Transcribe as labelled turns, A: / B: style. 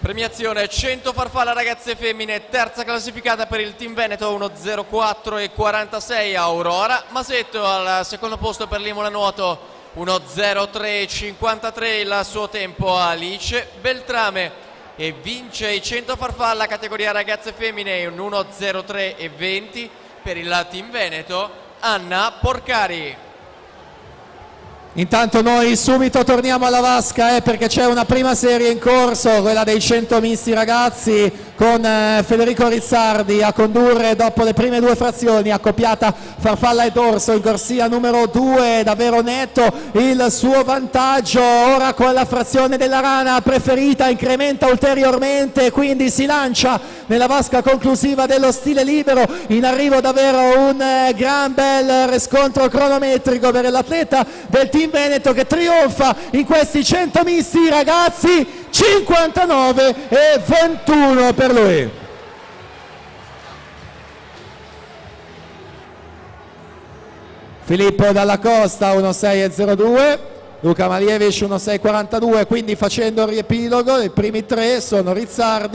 A: Premiazione 100 farfalla ragazze femmine, terza classificata per il Team Veneto, 1.04.46 Aurora Masetto. Al secondo posto per l'Imola Nuoto 1.03.53 il suo tempo Alice Beltrame, e vince i 100 farfalla categoria ragazze femmine, un 1.03.20 per il Team Veneto Anna Porcari.
B: Intanto noi subito torniamo alla vasca perché c'è una prima serie in corso, quella dei 100 misti ragazzi, con Federico Rizzardi a condurre dopo le prime due frazioni, accoppiata farfalla e dorso in corsia numero 2, davvero netto il suo vantaggio. Ora con la frazione della rana preferita incrementa ulteriormente, quindi si lancia nella vasca conclusiva dello stile libero. In arrivo davvero un gran bel riscontro cronometrico per l'atleta del Team Veneto che trionfa in questi 100 misti ragazzi, 59,21 per lui. Filippo Dalla Costa 1.6.02, Luca Malievic 1.6.42, quindi facendo il riepilogo i primi tre sono Rizzardi,